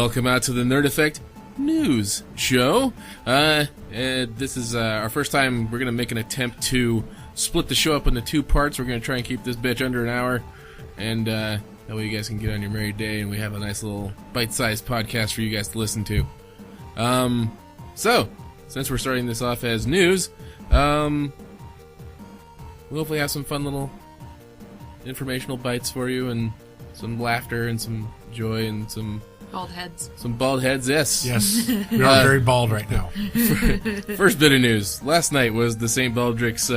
welcome out to the Nerd Effect News Show. This is our first time. We're going to make an attempt to split the show up into two parts. We're going to try and keep this bitch under an hour, and that way you guys can get on your merry day, and we have a nice little bite-sized podcast for you guys to listen to. So, since we're starting this off as news, we'll hopefully have some fun little informational bites for you, and some laughter, and some joy, and some bald heads. Some bald heads, yes. Yes, we are very bald right now. First bit of news. Last night was the St. Baldrick's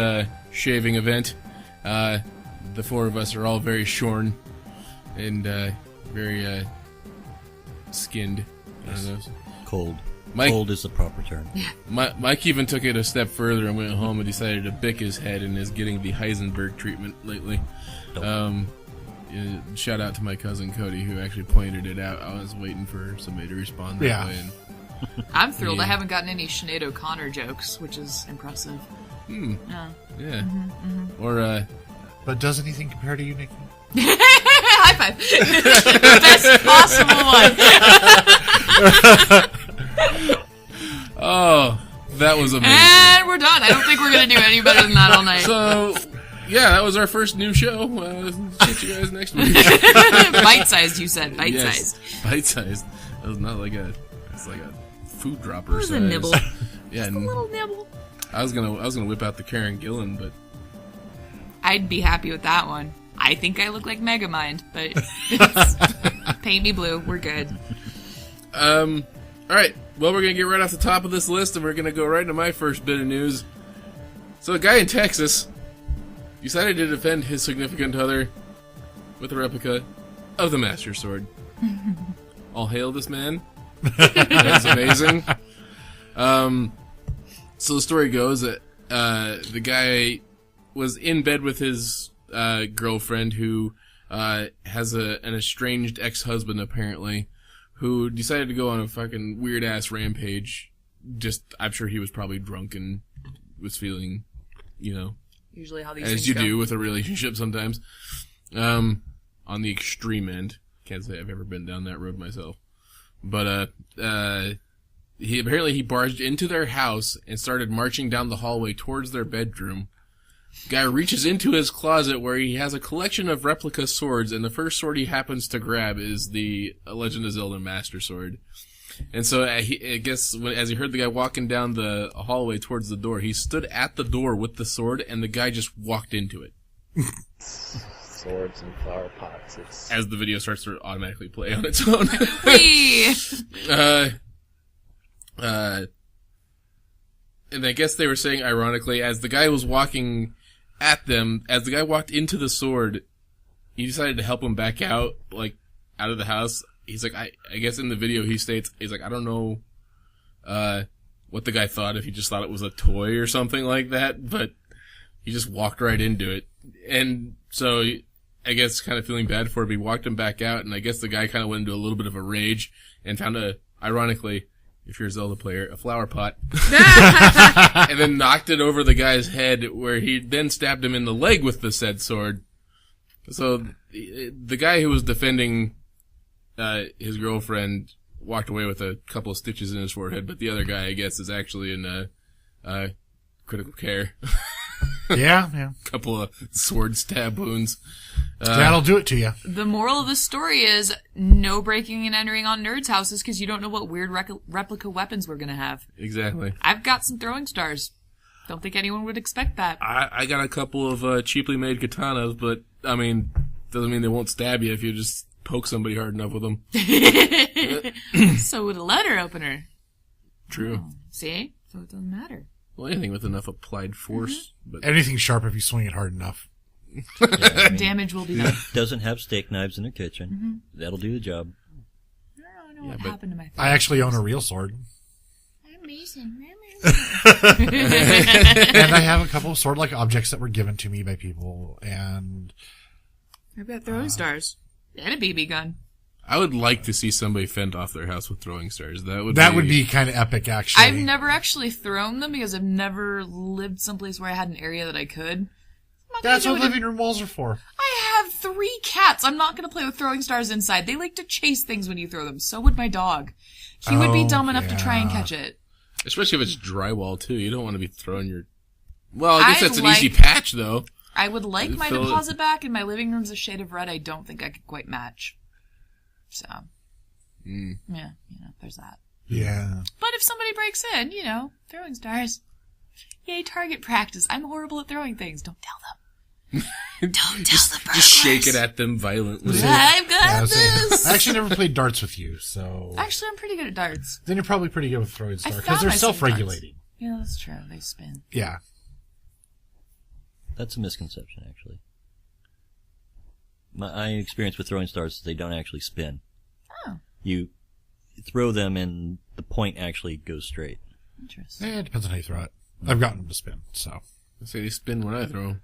shaving event. The four of us are all very shorn and very skinned. I don't know. Cold. Mike, cold is the proper term. Yeah. Mike even took it a step further and went home and decided to bick his head and is getting the Heisenberg treatment lately. Shout out to my cousin Cody, who actually pointed it out. I was waiting for somebody to respond that way. And I'm thrilled. I haven't gotten any Sinead O'Connor jokes, which is impressive. Yeah. Or but does anything compare to you, Nikki? High five. Best possible one. Oh, that was amazing. And we're done. I don't think we're going to do any better than that all night. So, yeah, that was our first new show. See you guys next week. Bite-sized, you said. Bite-sized. Yes, bite-sized. That was not like it's like a food dropper size. It was a nibble. Yeah, just a little nibble. I was gonna whip out the Karen Gillan, but I'd be happy with that one. I think I look like Megamind, but paint me blue. We're good. All right. Well, we're gonna get right off the top of this list, and we're gonna go right into my first bit of news. So, a guy in Texas decided to defend his significant other with a replica of the Master Sword. All hail this man. That's amazing. So the story goes that the guy was in bed with his girlfriend, who has an estranged ex-husband, apparently, who decided to go on a fucking weird-ass rampage. I'm sure he was probably drunk and was feeling, usually how these as things you go. do with a relationship sometimes. On the extreme end. Can't say I've ever been down that road myself. But he barged into their house and started marching down the hallway towards their bedroom. Guy reaches into his closet where he has a collection of replica swords, and the first sword he happens to grab is the Legend of Zelda Master Sword. And so I guess as he heard the guy walking down the hallway towards the door, he stood at the door with the sword, and the guy just walked into it. Swords and flower pots. As the video starts to automatically play on its own. And I guess they were saying, ironically, as the guy was walking at them, as the guy walked into the sword, he decided to help him back out, out of the house. He's like, I guess in the video he states, he's like, I don't know, what the guy thought, if he just thought it was a toy or something like that, but he just walked right into it. And so, I guess kind of feeling bad for him, he walked him back out, and I guess the guy kind of went into a little bit of a rage and found ironically, if you're a Zelda player, a flower pot. And then knocked it over the guy's head, where he then stabbed him in the leg with the said sword. So, the guy who was defending his girlfriend walked away with a couple of stitches in his forehead, but the other guy, I guess, is actually in critical care. Yeah. Couple of sword stab wounds. That'll do it to you. The moral of the story is no breaking and entering on nerds' houses because you don't know what weird replica weapons we're going to have. Exactly. I've got some throwing stars. Don't think anyone would expect that. I got a couple of cheaply made katanas, but, doesn't mean they won't stab you if you just poke somebody hard enough with them. So would a letter opener. True. Oh, see? So it doesn't matter. Well, anything with enough applied force. But Anything sharp if you swing it hard enough. Yeah, Damage will be done. Doesn't have steak knives in their kitchen. That'll do the job. I don't know what happened to my face. I actually own a real sword. Amazing. And I have a couple of sword-like objects that were given to me by people, and I've got throwing stars. And a BB gun. I would like to see somebody fend off their house with throwing stars. That would be kind of epic, actually. I've never actually thrown them because I've never lived someplace where I had an area that I could. That's what living room walls are for. I have 3 cats. I'm not going to play with throwing stars inside. They like to chase things when you throw them. So would my dog. He would be dumb enough to try and catch it. Especially if it's drywall, too. You don't want to be throwing your... Well, I guess I'd that's an easy patch, though. I would like my deposit back, and my living room's a shade of red I don't think I could quite match. So, yeah, there's that. Yeah. But if somebody breaks in, throwing stars. Yay, target practice. I'm horrible at throwing things. Don't tell them. Don't tell the burglars. Just shake it at them violently. I've got this. I actually never played darts with you, so... Actually, I'm pretty good at darts. Then you're probably pretty good with throwing stars, I because they're found myself self-regulating. Yeah, that's true. They spin. Yeah. That's a misconception, actually. My experience with throwing stars is they don't actually spin. Oh. You throw them and the point actually goes straight. Interesting. It depends on how you throw it. I've gotten them to spin, so... I say they spin when I throw.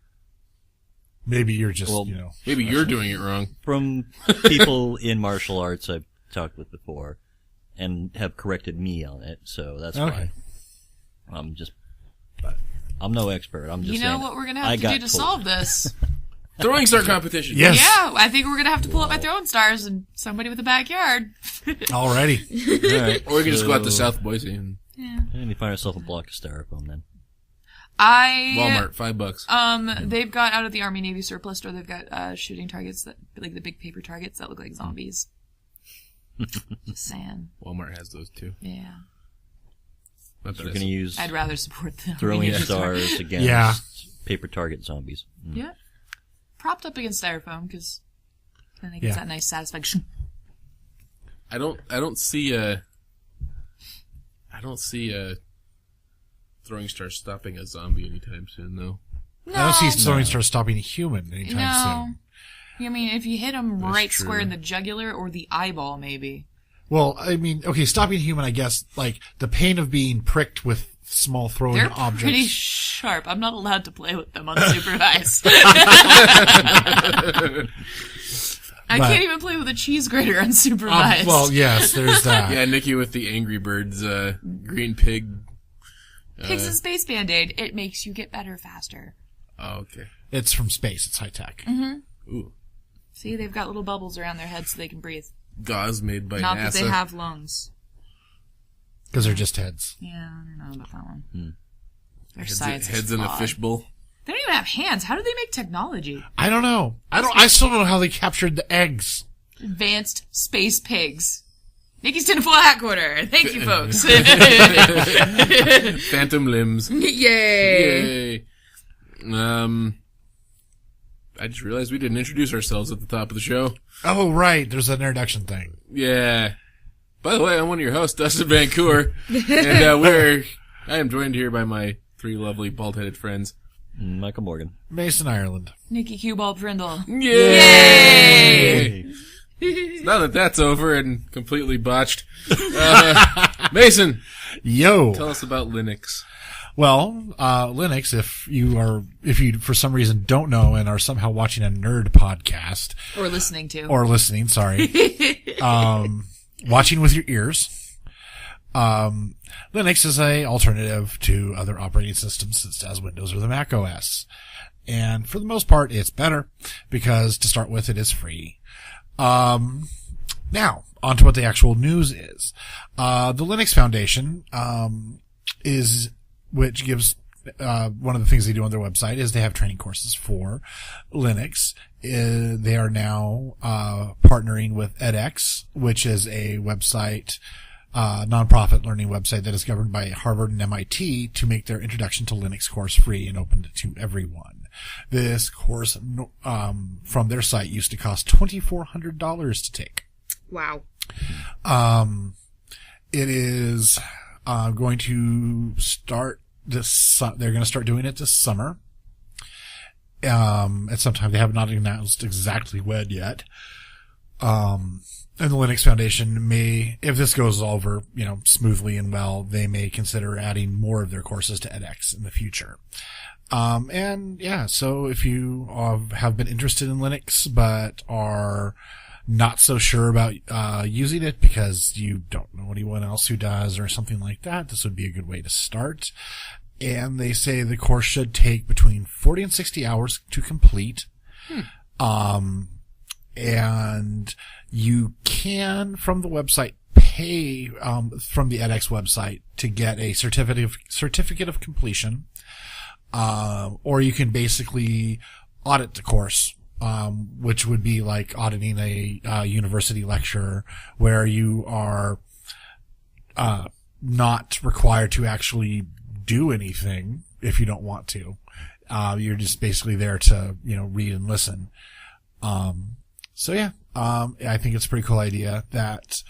Maybe you're just, Maybe you're doing it wrong. From people in martial arts I've talked with before and have corrected me on it, so that's Okay. why. I'm no expert. I'm just saying what we're going to have to do to solve this? Throwing star competition. Yes. Yeah, I think we're going to have to pull up my throwing stars and somebody with a backyard. Alrighty. All right. Or we can just go out to South Boise and... Yeah. And you find yourself a block of styrofoam then. Walmart, $5. They've got out of the Army Navy surplus store, they've got shooting targets that, like the big paper targets that look like zombies. Just saying. Walmart has those too. Yeah. So we're going to use I'd rather support the Army throwing Navy store. stars against paper target zombies. Yeah. Propped up against styrofoam, because then it gets that nice satisfaction. I don't see throwing star stopping a zombie anytime soon, though. No. I don't see throwing stars stopping a human anytime soon. I mean, if you hit him right square in the jugular or the eyeball, maybe. Well, I mean, okay, stopping a human, I guess, like, the pain of being pricked with small throwing They're objects. pretty sharp. I'm not allowed to play with them unsupervised. I can't even play with a cheese grater unsupervised. Well, yes, there's that. Yeah, Nikki with the Angry Birds green pig. Pigs and Space Band-Aid. It makes you get better faster. Oh, okay. It's from space. It's high tech. Mm-hmm. Ooh. See, they've got little bubbles around their heads so they can breathe. Gauze made by Not NASA. that they have lungs. Because they're just heads. Yeah, I don't know about that one. Their Heads, size heads is in a flawed. fishbowl. They don't even have hands. How do they make technology? I don't know. I still don't know how they captured the eggs. Advanced space pigs. Nikki's tinfoil hat quarter. Thank you, folks. Phantom limbs. Yay. Yay. I just realized we didn't introduce ourselves at the top of the show. Oh, right. There's an introduction thing. Yeah. By the way, I'm one of your hosts, Dustin Vancouver, and I am joined here by my 3 lovely bald-headed friends. Michael Morgan. Mason, Ireland. Nikki Q-Ball Prindle. Yay! Now that that's over and completely botched, Mason, Yo. tell us about Linux. Well, Linux, if you for some reason don't know and are somehow watching a nerd podcast. Or listening, sorry. Watching with your ears. Linux is a alternative to other operating systems such as Windows or the Mac OS. And for the most part, it's better because to start with, it is free. Now, on to what the actual news is. The Linux Foundation, which gives, one of the things they do on their website is they have training courses for Linux. They are now, partnering with edX, which is a website, nonprofit learning website that is governed by Harvard and MIT to make their introduction to Linux course free and open to everyone. This course, from their site used to cost $2,400 to take. Wow. It is, going to start they're going to start doing it this summer. At some time. They have not announced exactly when yet. And the Linux Foundation may, if this goes over, smoothly and well, they may consider adding more of their courses to edX in the future. So if you have been interested in Linux, but are not so sure about, using it because you don't know anyone else who does or something like that, this would be a good way to start. And they say the course should take between 40 and 60 hours to complete. And you can, from the website, pay, from the edX website to get a certificate of completion. Or you can basically audit the course, which would be like auditing a university lecture where you are, not required to actually do anything if you don't want to. You're just basically there to, read and listen. So yeah, I think it's a pretty cool idea that,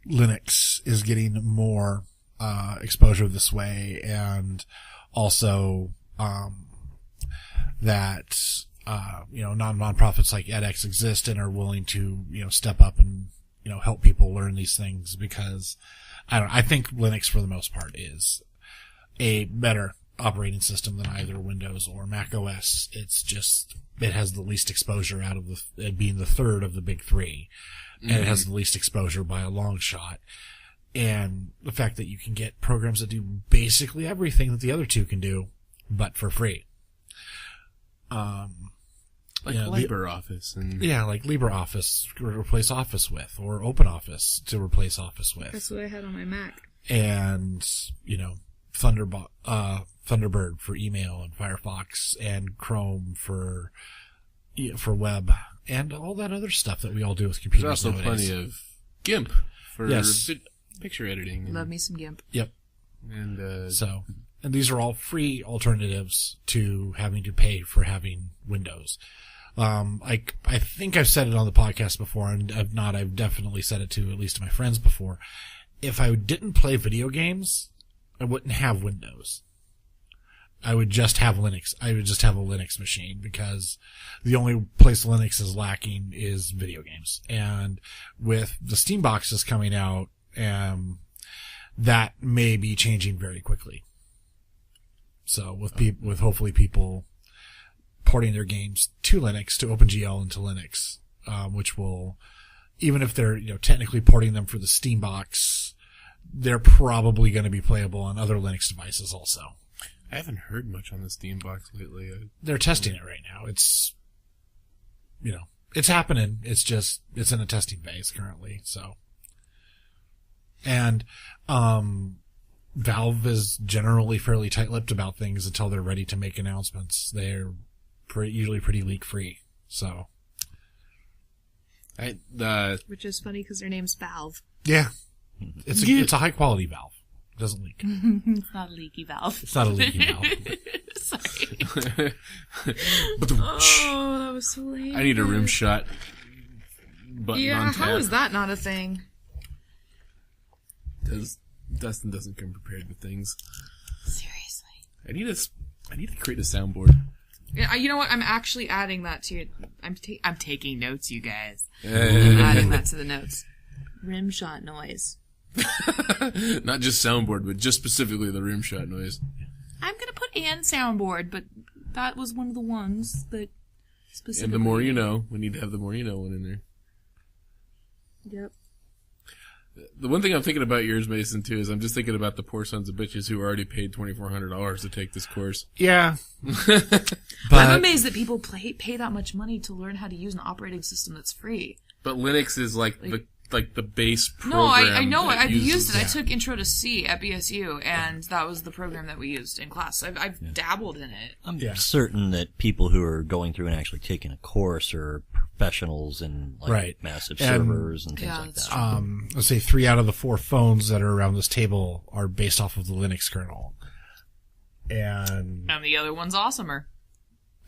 Linux is getting more, exposure this way, and also, that, nonprofits like edX exist and are willing to, step up and, help people learn these things, because I think Linux for the most part is a better operating system than either Windows or Mac OS. It's just, it has the least exposure out of it being the third of the big three. And it has the least exposure by a long shot. And the fact that you can get programs that do basically everything that the other two can do, but for free. Like LibreOffice. Like LibreOffice to replace Office with, or OpenOffice to replace Office with. That's what I had on my Mac. And, Thunderbird for email, and Firefox, and Chrome for web, and all that other stuff that we all do with computers. There's also nowadays. plenty of GIMP for picture editing. Love me some GIMP. Yep. And and these are all free alternatives to having to pay for having Windows. I think I've said it on the podcast before, and if not, I've definitely said it to at least my friends before. If I didn't play video games, I wouldn't have Windows. I would just have Linux. I would just have a Linux machine, because the only place Linux is lacking is video games. And with the Steam boxes coming out, that may be changing very quickly. So with hopefully people porting their games to Linux, to OpenGL and to Linux, which will, even if they're, technically porting them for the Steam box, they're probably going to be playable on other Linux devices also. I haven't heard much on the Steam box lately. They're testing it right now. It's, it's happening. It's just, it's in a testing phase currently. So, and, Valve is generally fairly tight-lipped about things until they're ready to make announcements. They're usually pretty leak-free. So, which is funny because their name's Valve. Yeah, it's a high-quality valve. It doesn't leak. It's not a leaky valve. It's not a leaky valve. Sorry. Oh, that was so lame. I need a rim shot button on tap. How is that not a thing? Because Dustin doesn't come prepared with things. Seriously. I need to create a soundboard. Yeah, you know what? I'm actually adding that to it. I'm taking notes, you guys. I'm adding that to the notes. Rim shot noise. Not just soundboard, but just specifically the rim shot noise. I'm gonna put and soundboard, but that was one of the ones that specifically. And the more you know, we need to have the more you know one in there. Yep. The one thing I'm thinking about yours, Mason, too, is I'm just thinking about the poor sons of bitches who already paid $2,400 to take this course. Yeah. I'm amazed that people pay that much money to learn how to use an operating system that's free. But Linux is like the base program. No, I know. I've used it. Yeah. I took Intro to C at BSU, and that was the program that we used in class. I've dabbled in it. I'm certain that people who are going through and actually taking a course are professionals in massive servers and things like that. Let's say 3 out of the 4 phones that are around this table are based off of the Linux kernel. And the other one's awesomer.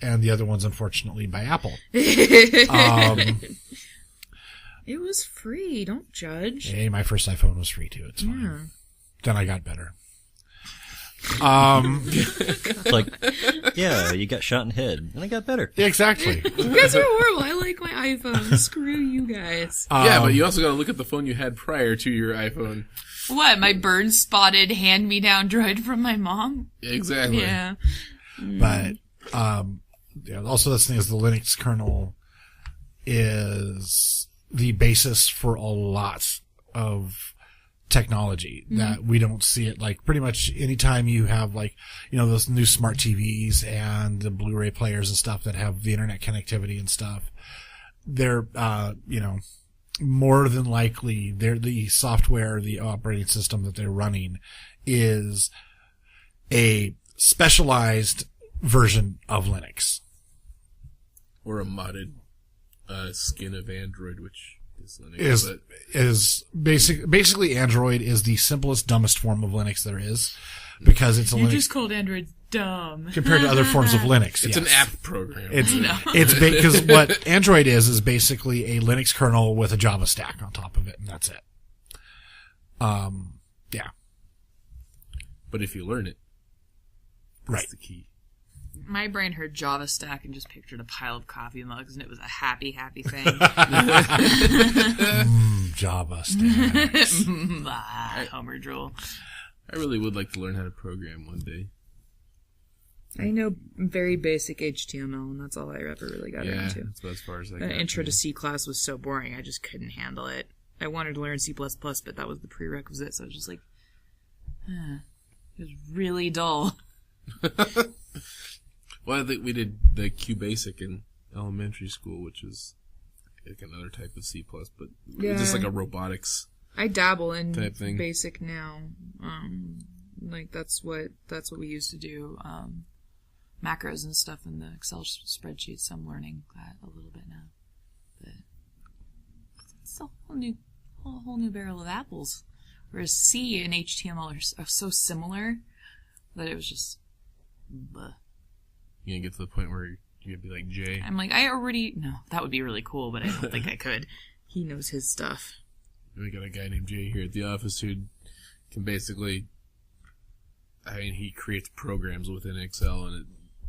And the other one's unfortunately by Apple. It was free. Don't judge. Hey, my first iPhone was free too. It's fine. Then I got better. It's like, you got shot in the head, and I got better. Exactly. You guys are horrible. I like my iPhone. Screw you guys. Yeah, but you also got to look at the phone you had prior to your iPhone. What, my burn-spotted hand-me-down droid from my mom? Exactly. Yeah. But also that's the thing is the Linux kernel is the basis for a lot of technology that we don't see it. Like pretty much anytime you have like, those new smart TVs and the Blu-ray players and stuff that have the internet connectivity and stuff, they're, more than likely the software, the operating system that they're running is a specialized version of Linux. Or a modded, skin of Android, which is Linux. Is basically Android is the simplest, dumbest form of Linux there is, because it's a You Linux just called Android dumb. compared to other forms of Linux. It's an app program. It's because what Android is basically a Linux kernel with a Java stack on top of it, and that's it. Yeah. But if you learn it, that's right. the key. My brain heard Java stack and just pictured a pile of coffee mugs, and it was a happy, happy thing. Java stacks. Homer drool. I really would like to learn how to program one day. I know very basic HTML, and that's all I ever really got Yeah, into. that's about as far as I The got. intro to C class was so boring, I just couldn't handle it. I wanted to learn C++, but that was the prerequisite, so I was just like, it was really dull. Well, I think we did the QBasic in elementary school, which is like another type of C++, but it's just like a robotics. I dabble in type thing. basic now. Like that's what we used to do. Macros and stuff in the Excel spreadsheets, so I'm learning that a little bit now. But it's a whole new barrel of apples. Whereas C and HTML are so similar that it was just... bleh. You gonna get to the point where you're gonna be like Jay? I'm like, no, that would be really cool, but I don't think I could. He knows his stuff. We got a guy named Jay here at the office who can basically... he creates programs within Excel, and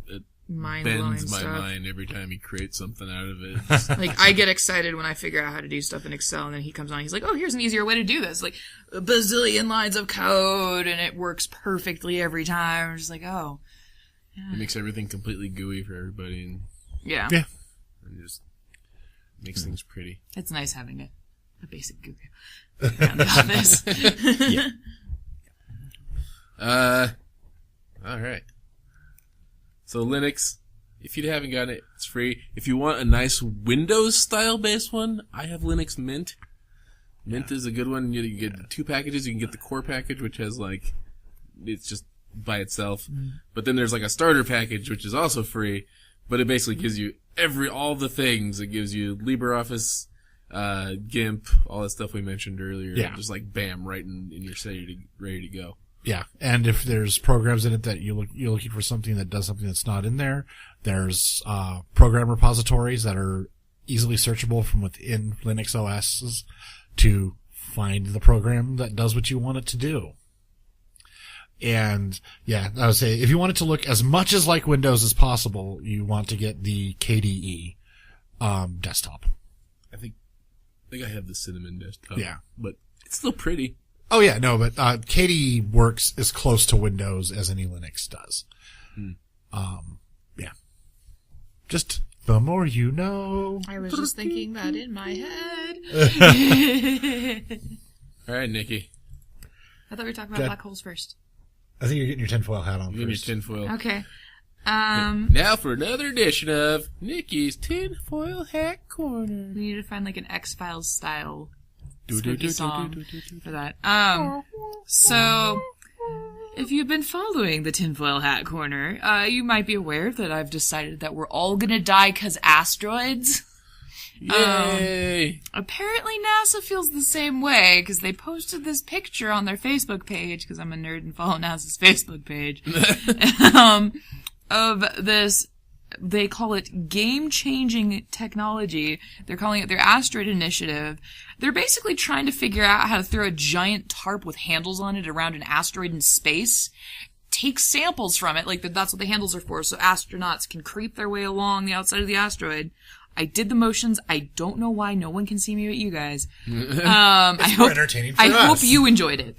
it Mind-blowing bends my stuff. mind every time he creates something out of it. Like, I get excited when I figure out how to do stuff in Excel, and then he comes on, he's like, oh, here's an easier way to do this. Like, a bazillion lines of code, and it works perfectly every time. I'm just like, oh. It makes everything completely gooey for everybody, and Yeah. just makes things pretty. It's nice having a basic guru around the office. Alright. So Linux, if you haven't gotten it, it's free. If you want a nice Windows-style based one, I have Linux Mint. Mint is a good one. You get 2 packages. You can get the core package, which has it's just by itself. But then there's a starter package, which is also free, but it basically gives you all the things. It gives you LibreOffice, GIMP, all that stuff we mentioned earlier. Yeah. Just bam, right in your set, ready to go. Yeah, and if there's programs in it that you're looking for something that does something that's not in there, there's program repositories that are easily searchable from within Linux OSs to find the program that does what you want it to do. And yeah, I would say if you want it to look as much as like Windows as possible, you want to get the KDE desktop. I think I have the Cinnamon desktop. Yeah, but it's still pretty. Oh yeah, no, but KDE works as close to Windows as any Linux does. Yeah. Just the more you know. I was just thinking that in my head. All right, Nikki. I thought we were talking about black holes first. I think you're getting your tinfoil hat on You're first. getting your tinfoil. Okay. Now for another edition of Nikki's Tinfoil Hat Corner. We need to find an X-Files style spooky song for that. So, if you've been following the Tinfoil Hat Corner, you might be aware that I've decided that we're all gonna die 'cause asteroids. Yay! Apparently NASA feels the same way, because they posted this picture on their Facebook page, because I'm a nerd and follow NASA's Facebook page, of this, they call it game-changing technology. They're calling it their asteroid initiative. They're basically trying to figure out how to throw a giant tarp with handles on it around an asteroid in space, take samples from it, that's what the handles are for, so astronauts can creep their way along the outside of the asteroid. I did the motions. I don't know why no one can see me but you guys. It's more entertaining for us. I hope you enjoyed it.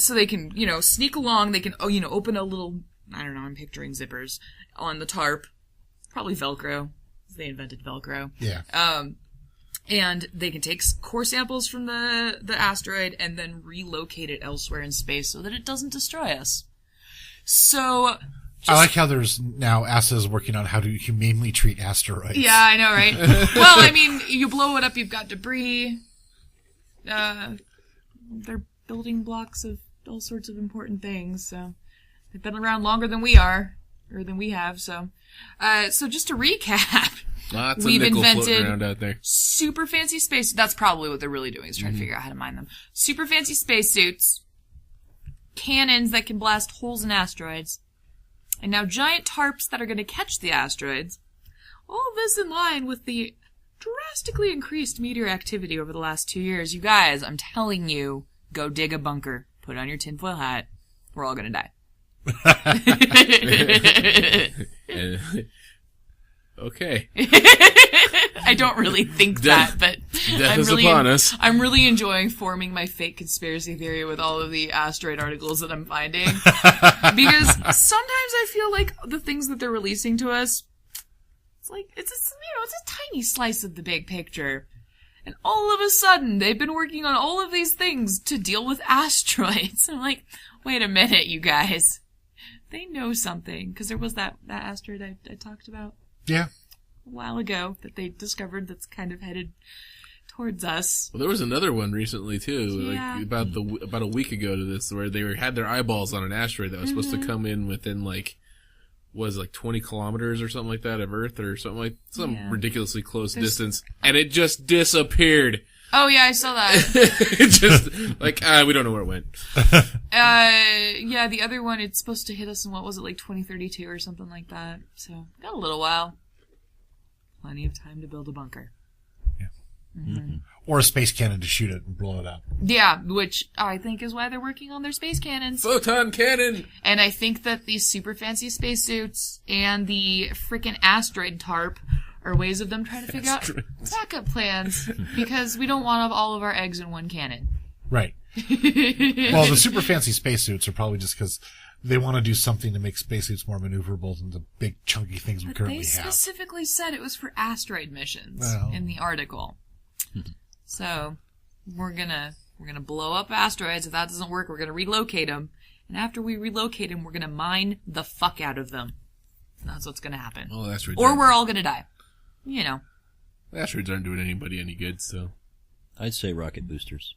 So they can, sneak along. They can, open a little, I don't know, I'm picturing zippers on the tarp. Probably Velcro. They invented Velcro. Yeah. And they can take core samples from the asteroid and then relocate it elsewhere in space so that it doesn't destroy us. So... I like how there's now ASA's working on how to humanely treat asteroids. Yeah, I know, right? Well, I mean, you blow it up, you've got debris. They're building blocks of all sorts of important things, so they've been around longer than we are, or than we have, so. So just to recap, Lots we've of nickel invented floating around out there. super fancy space. That's probably what they're really doing, is trying to figure out how to mine them. Super fancy spacesuits, cannons that can blast holes in asteroids, and now giant tarps that are going to catch the asteroids. All of this in line with the drastically increased meteor activity over the last 2 years. You guys, I'm telling you, go dig a bunker. Put on your tinfoil hat. We're all going to die. Okay. I don't really think that, but Death is upon us. I'm really enjoying forming my fake conspiracy theory with all of the asteroid articles that I'm finding. Because sometimes I feel like the things that they're releasing to us, it's like, it's a tiny slice of the big picture. And all of a sudden, they've been working on all of these things to deal with asteroids. I'm like, wait a minute, you guys. They know something. Because there was that asteroid I talked about. Yeah. A while ago that they discovered that's kind of headed towards us. Well, there was another one recently too, Yeah. like about a week ago to this, where they had their eyeballs on an asteroid that was supposed to come in within 20 kilometers or something like that of Earth, or some ridiculously close distance, and it just disappeared. Oh yeah, I saw that. It just we don't know where it went. Yeah, the other one, it's supposed to hit us in, 2032 or something like that. So, got a little while. Plenty of time to build a bunker. Yeah. Mm-hmm. Or a space cannon to shoot it and blow it up. Yeah, which I think is why they're working on their space cannons. Photon cannon! And I think that these super fancy spacesuits and the frickin' asteroid tarp are ways of them trying to figure out backup plans, because we don't want all of our eggs in one cannon. Right. Well, the super fancy spacesuits are probably just because they want to do something to make spacesuits more maneuverable than the big chunky things we currently have. They specifically said it was for asteroid missions in the article. So we're gonna blow up asteroids. If that doesn't work, we're gonna relocate them. And after we relocate them, we're gonna mine the fuck out of them. That's what's gonna happen. Oh, asteroids! Or we're all gonna die. You know. Asteroids aren't doing anybody any good, so. I'd say rocket boosters.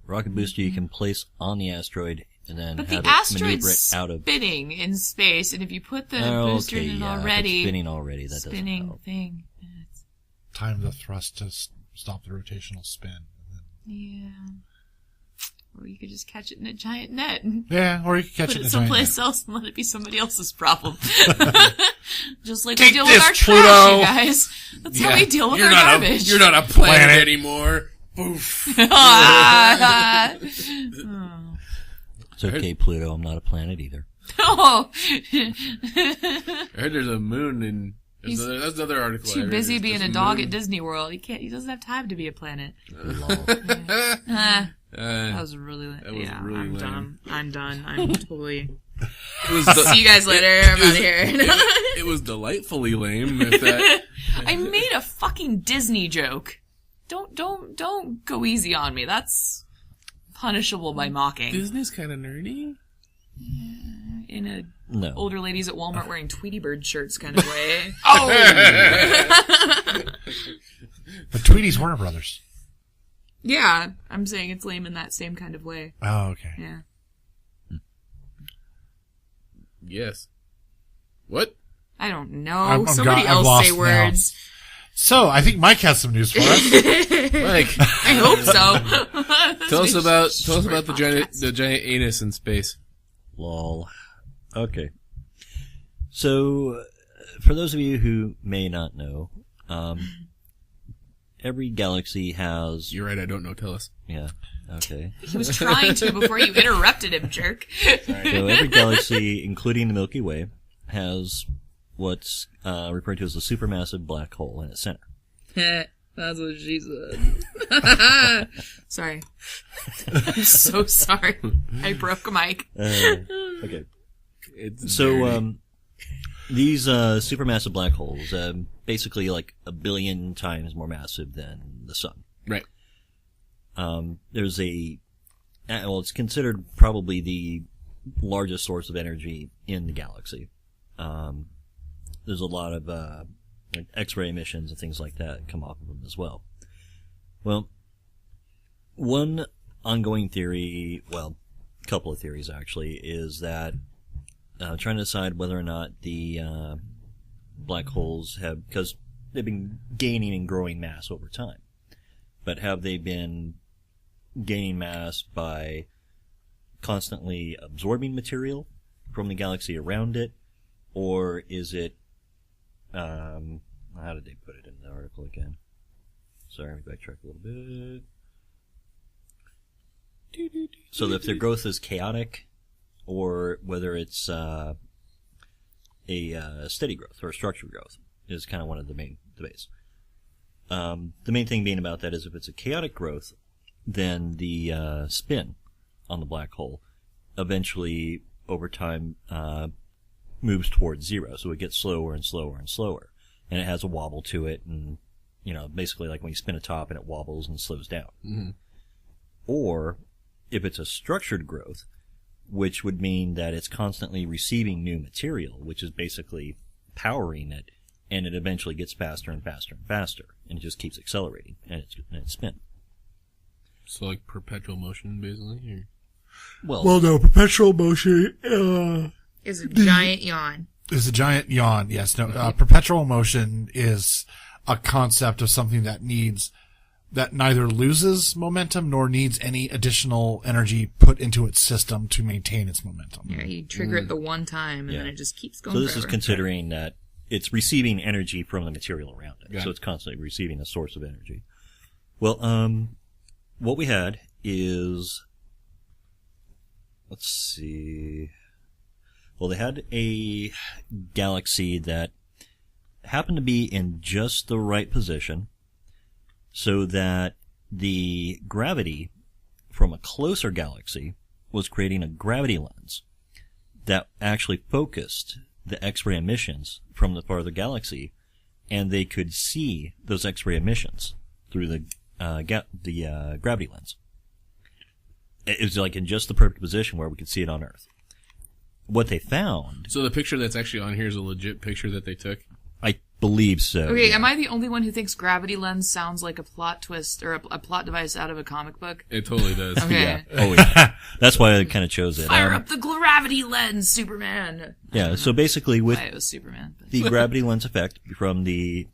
Rocket booster you can place on the asteroid and then but have the it maneuver asteroid's it out of spinning in space, and if you put the booster in already, if it's spinning already, that spinning doesn't help. thing. Time the thrust to stop the rotational spin. Yeah. Or you could just catch it in a giant net. Yeah, or you could catch put it in it a giant someplace net. else and let it be somebody else's problem. Just like Take we deal this, with our Pluto! trash, you guys. That's how we deal with our garbage. You're not a planet anymore. Poof. It's okay, Pluto. I'm not a planet either. Oh. I heard there's a moon in... That's another article. Too busy being a dog at Disney World. He doesn't have time to be a planet. That was really lame. done. I'm done. I'm totally... See See you guys later. I'm out of here. It was delightfully lame. If that... I made a fucking Disney joke. Don't go easy on me. That's punishable by mocking. Disney's kind of nerdy. In a No. older ladies at Walmart wearing Tweety Bird shirts kind of way. But Tweety's Warner Brothers. Yeah, I'm saying it's lame in that same kind of way. Oh, okay. Yeah. Yes. What? I don't know. I'm Somebody I've else lost say words. So, I think Mike has some news for us. Mike, I hope so. tell us about the giant anus in space. Lol. Okay. So, for those of you who may not know, every galaxy has... You're right, I don't know. Tell us. Yeah. Okay. He was trying to before you interrupted him, jerk. So every galaxy, including the Milky Way, has what's referred to as a supermassive black hole in its center. That's what she said. Sorry. I'm so sorry. I broke a mic. Okay. It's So, dirty. These supermassive black holes, basically like 1 billion times more massive than the sun. Right. There's it's considered probably the largest source of energy in the galaxy. There's a lot of like X-ray emissions and things like that come off of them as well. Well, one ongoing theory, well, a couple of theories actually, is that trying to decide whether or not the black holes have, because they've been gaining and growing mass over time, but have they been gaining mass by constantly absorbing material from the galaxy around it, or is it, how did they put it in the article again? Sorry, let me backtrack a little bit. So if their growth is chaotic, or whether it's a steady growth or a structured growth, is kind of one of the main debates. The main thing being about that is if it's a chaotic growth, then the spin on the black hole eventually, over time, moves towards zero. So it gets slower and slower and slower. And it has a wobble to it, and, basically like when you spin a top and it wobbles and slows down. Mm-hmm. Or, if it's a structured growth, which would mean that it's constantly receiving new material, which is basically powering it, and it eventually gets faster and faster and faster, and it just keeps accelerating, and it's spin. So like perpetual motion, basically? Or? Well, no, perpetual motion is a giant yawn. Is a giant yawn, yes. No, perpetual motion is a concept of something that neither loses momentum nor needs any additional energy put into its system to maintain its momentum. Yeah, you trigger it the one time, and then it just keeps going. So this forever. is considering that it's receiving energy from the material around it. Yeah. So it's constantly receiving a source of energy. Well, what we had is, let's see. Well, they had a galaxy that happened to be in just the right position so that the gravity from a closer galaxy was creating a gravity lens that actually focused the X-ray emissions from the farther galaxy, and they could see those X-ray emissions through the gravity lens. It was like in just the perfect position where we could see it on Earth. What they found... So the picture that's actually on here is a legit picture that they took? I believe so. Okay, am I the only one who thinks gravity lens sounds like a plot twist or a plot device out of a comic book? It totally does. Okay. Yeah. Oh, yeah. That's why I kind of chose it. Fire up the gravity lens, Superman! Yeah, so basically with Why it was Superman. But. the gravity lens effect from the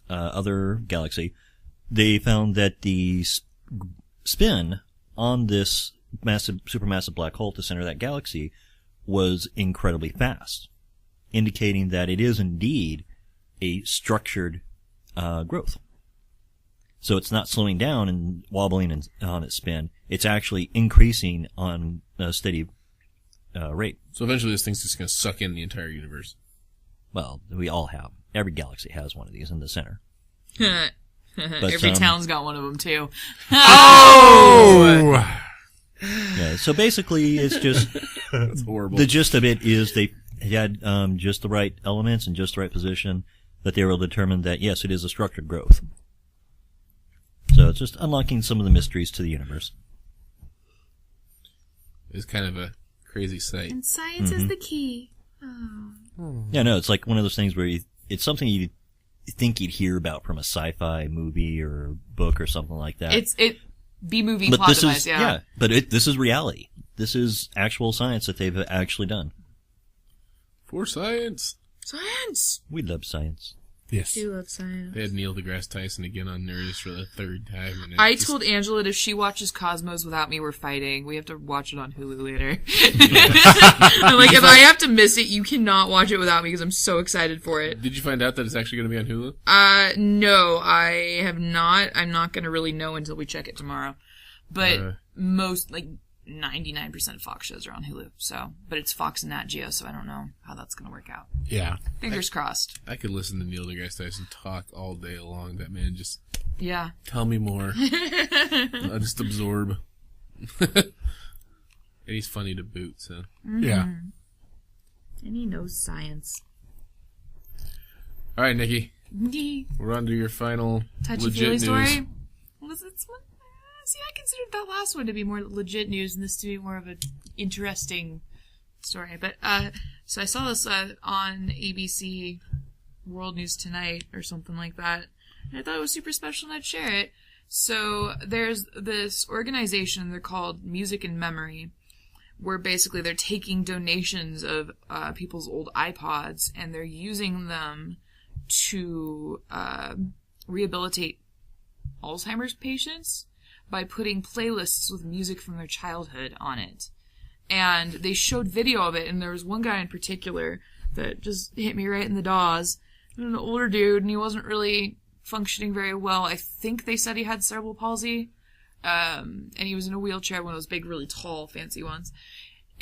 other galaxy, they found that the spin on this supermassive black hole at the center of that galaxy was incredibly fast, indicating that it is indeed a structured growth. So it's not slowing down and wobbling on its spin. It's actually increasing on a steady rate. So eventually this thing's just going to suck in the entire universe. Well, we all have. Every galaxy has one of these in the center. But, Every town's got one of them, too. Oh! Yeah, so basically it's just... That's horrible. The gist of it is they had just the right elements and just the right position, but they were able to determine that, yes, it is a structured growth. So it's just unlocking some of the mysteries to the universe. It's kind of a crazy sight. And science is the key. Oh. Yeah, no, it's like one of those things where it's something you think you'd hear about from a sci-fi movie or book or something like that. It B-movie but plot this device, is, yeah. But this is reality. This is actual science that they've actually done. For science. Science! We love science. Yes. I do love science. They had Neil deGrasse Tyson again on Nerdist for the third time. And I told Angela that if she watches Cosmos without me, we're fighting. We have to watch it on Hulu later. I'm like, if I have to miss it, you cannot watch it without me because I'm so excited for it. Did you find out that it's actually going to be on Hulu? No, I have not. I'm not going to really know until we check it tomorrow. But most, like, 99% of Fox shows are on Hulu, so, but it's Fox and Nat Geo, so I don't know how that's going to work out. Yeah. Fingers crossed. I could listen to Neil deGrasse Tyson talk all day long. That man just tell me more. I'll just absorb. And he's funny to boot, so. Yeah. And he knows science. All right, Nikki. Yee. We're on to your final Touchy-feely legit story. news. See, I considered that last one to be more legit news and this to be more of an interesting story. But, so I saw this on ABC World News Tonight or something like that. And I thought it was super special and I'd share it. So there's this organization, they're called Music and Memory, where basically they're taking donations of people's old iPods and they're using them to rehabilitate Alzheimer's patients by putting playlists with music from their childhood on it. And they showed video of it, and there was one guy in particular that just hit me right in the dawes. An older dude, and he wasn't really functioning very well. I think they said he had cerebral palsy. And he was in a wheelchair, one of those big, really tall, fancy ones.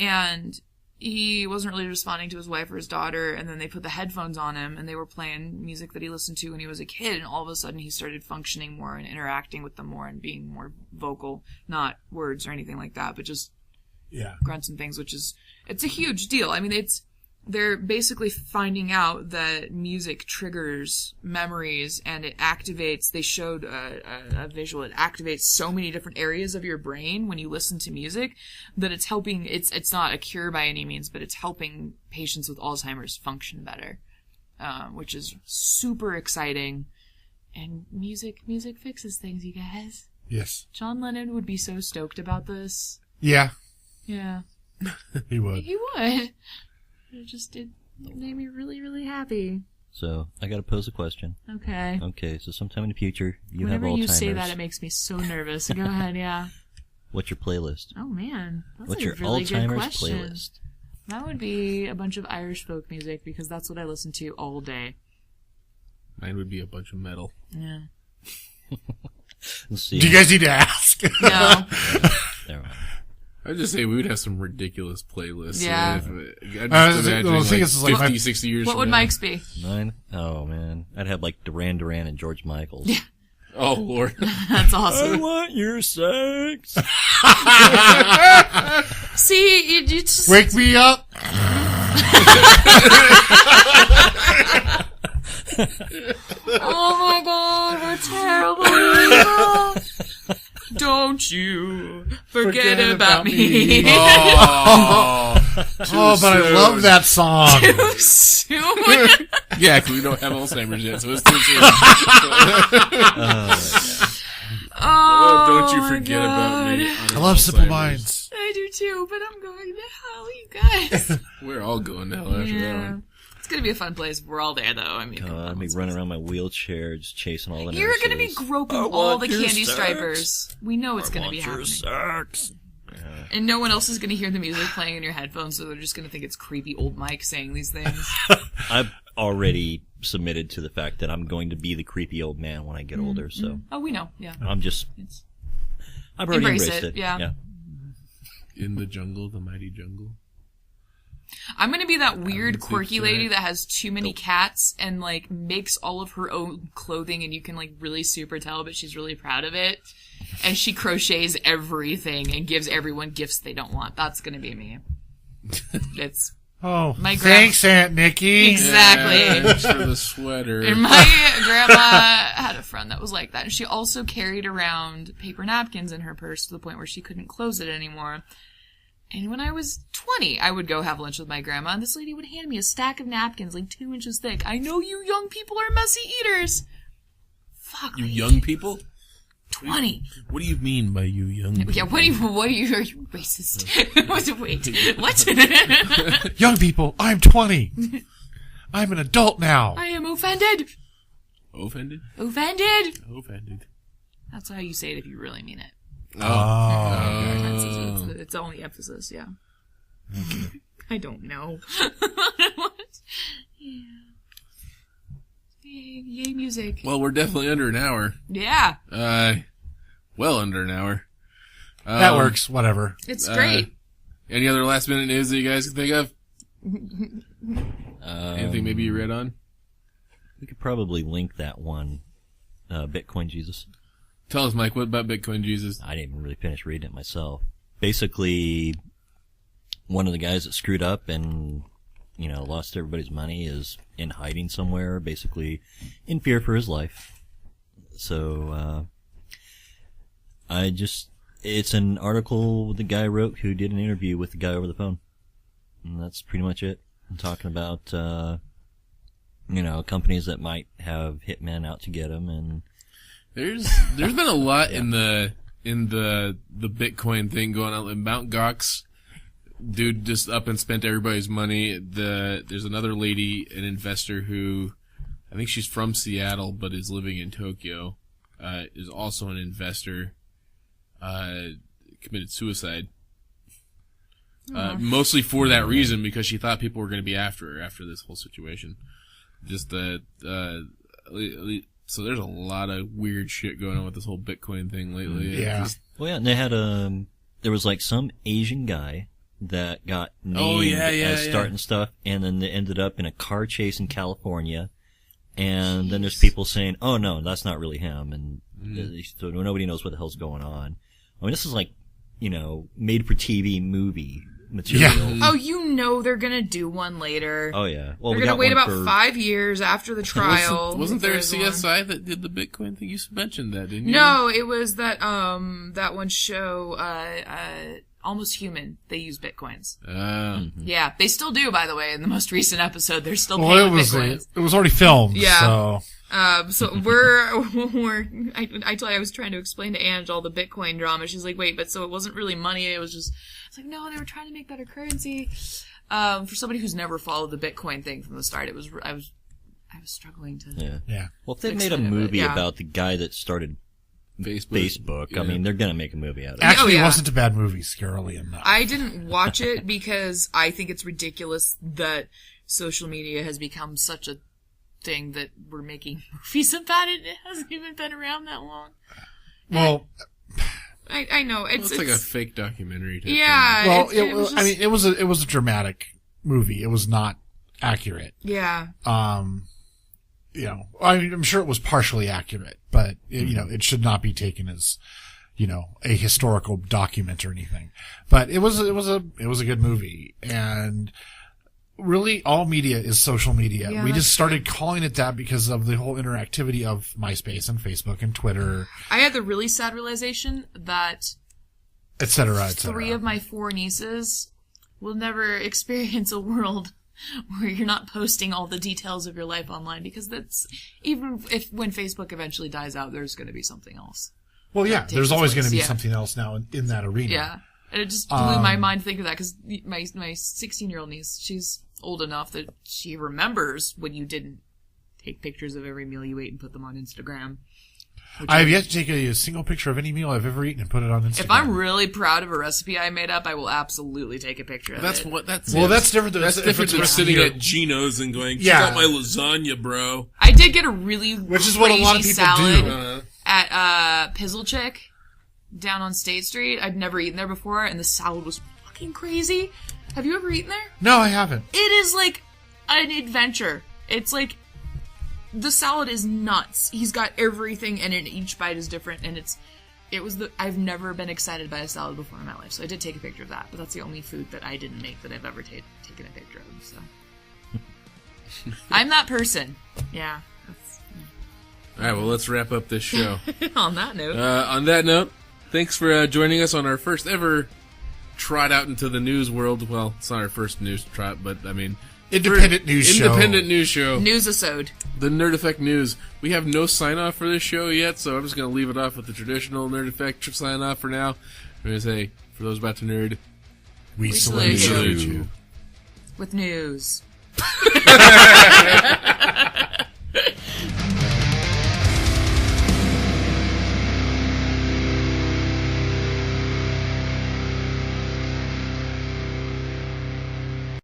And he wasn't really responding to his wife or his daughter, and then they put the headphones on him, and they were playing music that he listened to when he was a kid, and all of a sudden he started functioning more and interacting with them more and being more vocal. Not words or anything like that, but just grunts and things, it's a huge deal. I mean, they're basically finding out that music triggers memories and it activates, they showed a visual, it activates so many different areas of your brain when you listen to music that it's helping, it's not a cure by any means, but it's helping patients with Alzheimer's function better, which is super exciting. And music fixes things, you guys. Yes. John Lennon would be so stoked about this. Yeah. Yeah. He would. He would. It made me really, really happy. So, I gotta pose a question. Okay. Okay, so sometime in the future, you Whenever have Alzheimer's. you say that, it makes me so nervous. Go ahead, yeah. What's your playlist? Oh, man. That's What's a your really good Alzheimer's question. playlist? That would be a bunch of Irish folk music, because that's what I listen to all day. Mine would be a bunch of metal. Yeah. Let's see. Do you guys need to ask? No. Never mind. I'd just say we would have some ridiculous playlists. Yeah. I'd just imagine the thing is, like, 50, 60 years What from would now. Mike's be? Mine? Oh, man. I'd have, like, Duran Duran and George Michaels. Yeah. Oh, Lord. That's I awesome. want your sex. See, you just... Wake me up. Oh my god, we're terrible people. Don't you forget about me. Oh, but I love that song. Too soon. Yeah, because we don't have Alzheimer's yet, so it's too soon. Oh, Don't you my forget about me. God. I love Simple Minds. I do too, but I'm going to hell, you guys. We're all going to hell after that Yeah. one. It's gonna be a fun place. We're all there, though. I mean, come I'd on, be let's running face around my wheelchair, just chasing all the it. You're gonna be nurses. groping I all want the your candy sex. stripers. We know it's gonna I be want your happening. sex. And no one else is gonna hear the music playing in your headphones, so they're just gonna think it's creepy old Mike saying these things. I've already submitted to the fact that I'm going to be the creepy old man when I get older, so Oh, we know. Yeah. I've already Embrace embraced it, it. yeah. In the jungle, the mighty jungle. I'm gonna be that weird, think quirky so. lady that has too many cats and, like, makes all of her own clothing and you can, like, really super tell, but she's really proud of it. And she crochets everything and gives everyone gifts they don't want. That's gonna be me. It's Oh, My thanks, Aunt Nikki. exactly. Thanks for the sweater. And my grandma had a friend that was like that. And she also carried around paper napkins in her purse to the point where she couldn't close it anymore. And when I was 20, I would go have lunch with my grandma, and this lady would hand me a stack of napkins like 2 inches thick. I know you young people are messy eaters. Fuck, You lady. young people? 20. What do you mean by you young people? Yeah, what are you racist? Wait, what? Young people, I'm 20. I'm an adult now. I am offended. Offended? Offended. Offended. That's how you say it if you really mean it. Oh. It's only emphasis, yeah. I don't know. Yeah. Yay, music. Well, we're definitely under an hour. Yeah, Well under an hour. That works. Whatever. it's great. Any other last minute news that you guys can think of? Anything maybe you read on? We could probably link that one, Bitcoin Jesus. Tell us, Mike, what about Bitcoin Jesus? I didn't even really finish reading it myself. Basically, one of the guys that screwed up and lost everybody's money, is in hiding somewhere, basically in fear for his life. So, it's an article the guy wrote who did an interview with the guy over the phone. And that's pretty much it. I'm talking about, companies that might have hitmen out to get him, and there's been a lot in the Bitcoin thing going on. In Mt. Gox, dude just up and spent everybody's money. There's another lady, an investor who, I think she's from Seattle but is living in Tokyo, is also an investor, committed suicide. Mostly for that reason, because she thought people were going to be after her after this whole situation. So there's a lot of weird shit going on with this whole Bitcoin thing lately. Yeah. And they had there was like some Asian guy that got named as starting stuff, and then they ended up in a car chase in California, and then there's people saying, "Oh no, that's not really him," and so nobody knows what the hell's going on. I mean, this is like, made for TV movie material. Yeah. Oh, they're gonna do one later. Oh yeah. Well, they're gonna wait about 5 years after the trial. Wasn't there a CSI that did the Bitcoin thing? You mentioned that, didn't you? No, it was that one show, Almost Human. They use Bitcoins. Yeah, they still do, by the way. In the most recent episode, they're still paying with Bitcoins. It was already filmed. Yeah. So I told you, I was trying to explain to Ange all the Bitcoin drama. She's like, wait, but so it wasn't really money. It was just, it's like, no, they were trying to make better currency. For somebody who's never followed the Bitcoin thing from the start, I was struggling to. Yeah. Well, if they made a movie about the guy that started Facebook. I mean, they're gonna make a movie out of it. Actually, it wasn't a bad movie, scarily enough. I didn't watch it because I think it's ridiculous that social media has become such a thing that we're making movies about it. It hasn't even been around that long. Well, I know it's like a fake documentary. Yeah. Well, it was a dramatic movie. It was not accurate. Yeah. I'm sure it was partially accurate, but it should not be taken as, a historical document or anything. But it was a good movie, and really all media is social media. Yeah, we just started calling it that because of the whole interactivity of MySpace and Facebook and Twitter. I had the really sad realization that et cetera. 3 of my 4 nieces will never experience a world where you're not posting all the details of your life online, because that's, even if when Facebook eventually dies out, there's going to be something else. Well, yeah, there's always going to be something else now in that arena. Yeah. And it just blew my mind to think of that, because my 16-year-old niece, she's old enough that she remembers when you didn't take pictures of every meal you ate and put them on Instagram. I have yet to take a single picture of any meal I've ever eaten and put it on Instagram. If I'm really proud of a recipe I made up, I will absolutely take a picture of it. That's different. That's different than sitting at Gino's and going, check out my lasagna, bro. I did get a really which is what a lot of people do at Pizzle Chick down on State Street. I'd never eaten there before, and the salad was fucking crazy. Have you ever eaten there? No, I haven't. It is like an adventure. It's like, the salad is nuts. He's got everything in it. Each bite is different, and I've never been excited by a salad before in my life, so I did take a picture of that, but that's the only food that I didn't make that I've ever taken a picture of, so. I'm that person. Yeah. Alright, well, let's wrap up this show. On that note, thanks for joining us on our first ever trot out into the news world. Well, it's not our first news trot, but, I mean... Independent news show. News-isode. The Nerd Effect News. We have no sign-off for this show yet, so I'm just going to leave it off with the traditional Nerd Effect sign-off for now. I'm going to say, for those about to nerd, we salute you. With news.